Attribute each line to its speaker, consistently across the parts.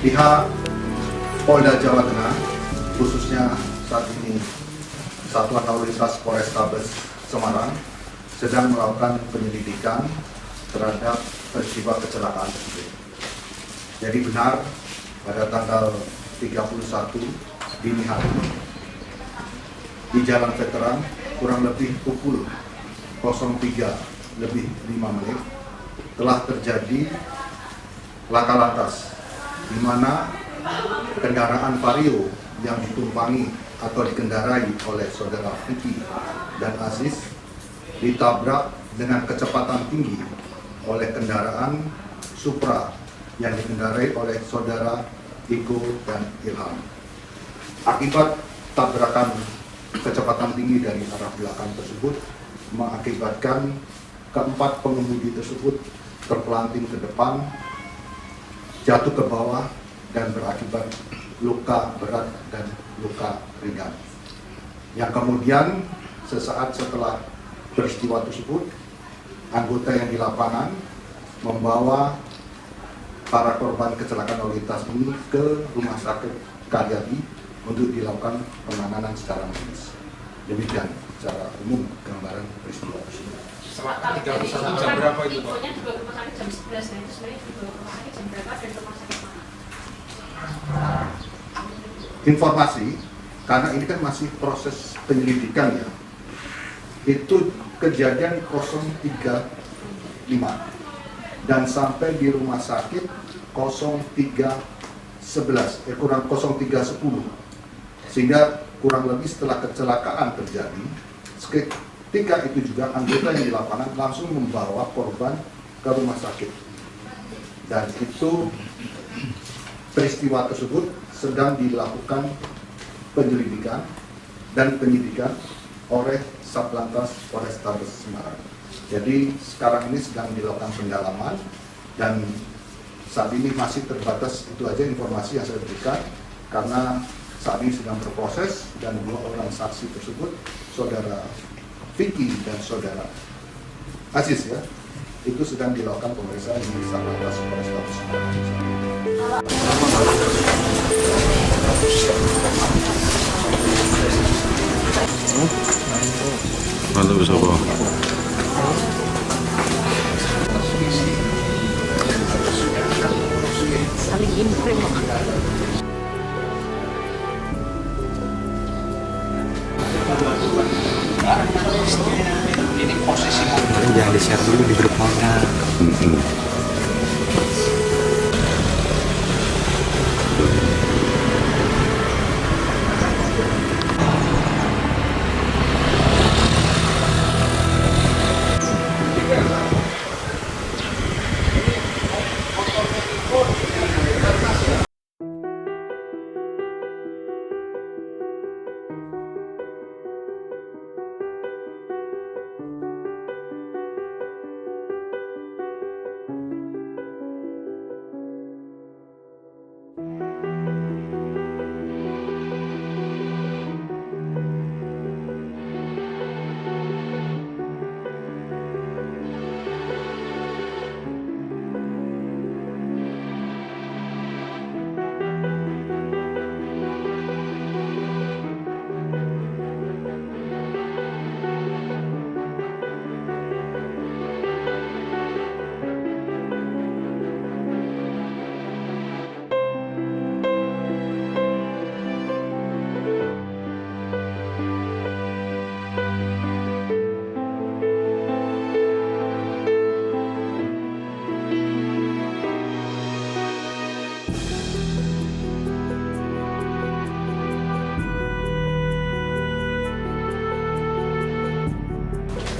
Speaker 1: Pihak Polda Jawa Tengah, khususnya saat ini Satuan Lalu Lintas Polrestabes Semarang, sedang melakukan penyelidikan terhadap peristiwa kecelakaan tersebut. Jadi benar, pada tanggal 31 dini hari di Jalan Veteran, kurang lebih pukul 03:05 telah terjadi laka lantas, di mana kendaraan Vario yang ditumpangi atau dikendarai oleh saudara Vicky dan Aziz ditabrak dengan kecepatan tinggi oleh kendaraan Supra yang dikendarai oleh saudara Iko dan Ilham. Akibat tabrakan kecepatan tinggi dari arah belakang tersebut mengakibatkan keempat pengemudi tersebut terpelanting ke depan, jatuh ke bawah, dan berakibat luka berat dan luka ringan. Yang kemudian sesaat setelah peristiwa tersebut, anggota yang di lapangan membawa para korban kecelakaan lalu lintas ini ke Rumah Sakit Karyadi untuk dilakukan penanganan secara medis. Demikian secara umum gambaran peristiwa tersebut.
Speaker 2: Selama 31 jam berapa itu, Pak?
Speaker 3: Infonya dibawa ke rumah sakit jam 11, nah itu sebenarnya dibawa ke rumah sakit jam berapa dan rumah sakit mana?
Speaker 1: Informasi, karena ini kan masih proses penyelidikan ya, itu kejadian 03:05 dan sampai di rumah sakit 03:10, sehingga kurang lebih setelah kecelakaan terjadi, ketika itu juga anggota yang di lapangan langsung membawa korban ke rumah sakit, dan itu peristiwa tersebut sedang dilakukan penyelidikan dan penyidikan oleh Satlantas Polrestabes Semarang. Jadi sekarang ini sedang dilakukan pendalaman dan saat ini masih terbatas, itu aja informasi yang saya berikan karena saat ini sedang berproses dan dua orang saksi tersebut, saudara Vicky dan saudara Aziz ya, itu sedang dilakukan pemeriksaan di Satlantas Polrestabes Semarang.
Speaker 4: Mantap bisa Pak.
Speaker 3: Saling imprint.
Speaker 2: Ini posisi mobil.
Speaker 5: Jangan di-share dulu di grup mana.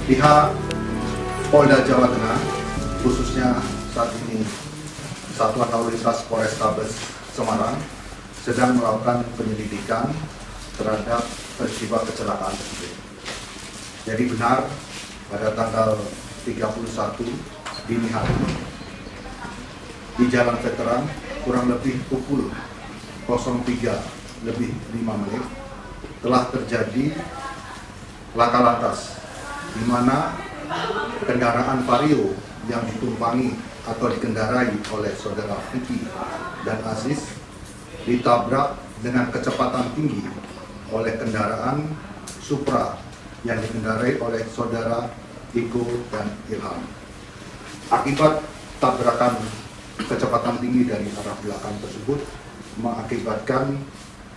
Speaker 1: Pihak Polda Jawa Tengah, khususnya saat ini Satuan Lalu Lintas Polrestabes Semarang, sedang melakukan penyelidikan terhadap peristiwa kecelakaan tersebut. Jadi benar, pada tanggal 31 dini hari di Jalan Veteran, kurang lebih pukul 03:05 telah terjadi laka lantas, di mana kendaraan Vario yang ditumpangi atau dikendarai oleh saudara Vicky dan Aziz ditabrak dengan kecepatan tinggi oleh kendaraan Supra yang dikendarai oleh saudara Iko dan Ilham. Akibat tabrakan kecepatan tinggi dari arah belakang tersebut mengakibatkan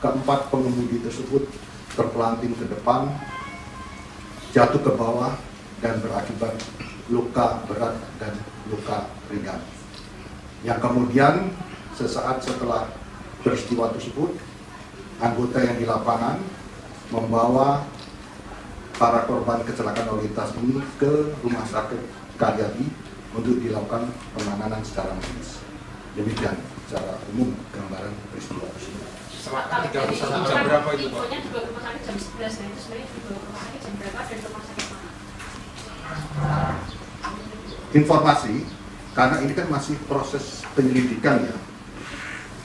Speaker 1: keempat pengemudi tersebut terpelanting ke depan, jatuh ke bawah, dan berakibat luka berat dan luka ringan. Yang kemudian sesaat setelah peristiwa tersebut, anggota yang di lapangan membawa para korban kecelakaan lalu lintas ini ke Rumah Sakit Karyadi untuk dilakukan penanganan secara medis. Demikian secara umum gambaran peristiwa tersebut.
Speaker 2: Selatan 31 jam berapa itu Pak?
Speaker 3: Infonya juga rumah sakit jam 11, nah itu sebenarnya dibawa ke rumah sakit jam berapa dan rumah sakit mana?
Speaker 1: Informasi, karena ini kan masih proses penyelidikan ya,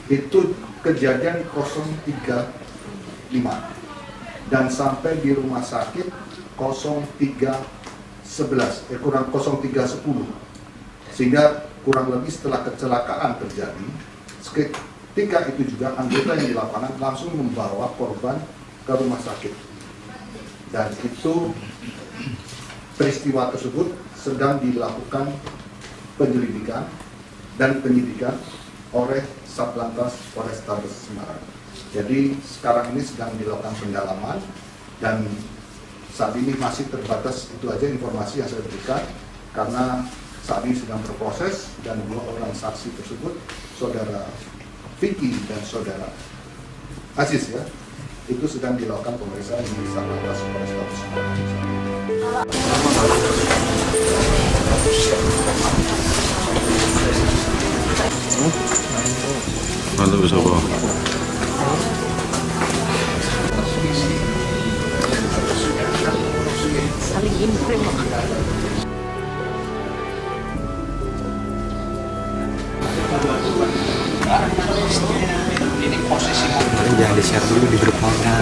Speaker 1: itu kejadian 03:05 dan sampai di rumah sakit 03:11, kurang 03:10, sehingga kurang lebih setelah kecelakaan terjadi, ketika itu juga anggota yang di lapangan langsung membawa korban ke rumah sakit, dan itu peristiwa tersebut sedang dilakukan penyelidikan dan penyidikan oleh Satlantas Polrestabes Semarang. Jadi sekarang ini sedang dilakukan pendalaman dan saat ini masih terbatas, itu aja informasi yang saya berikan karena saat ini sedang berproses dan dua orang saksi tersebut, saudara Vicky dan saudara Aziz ya, itu sedang dilakukan pemeriksaan di Satlantas Polrestabes Semarang.
Speaker 4: Mantap sobo.
Speaker 6: Saling imprint.
Speaker 5: Jangan di-share dulu di grupnya.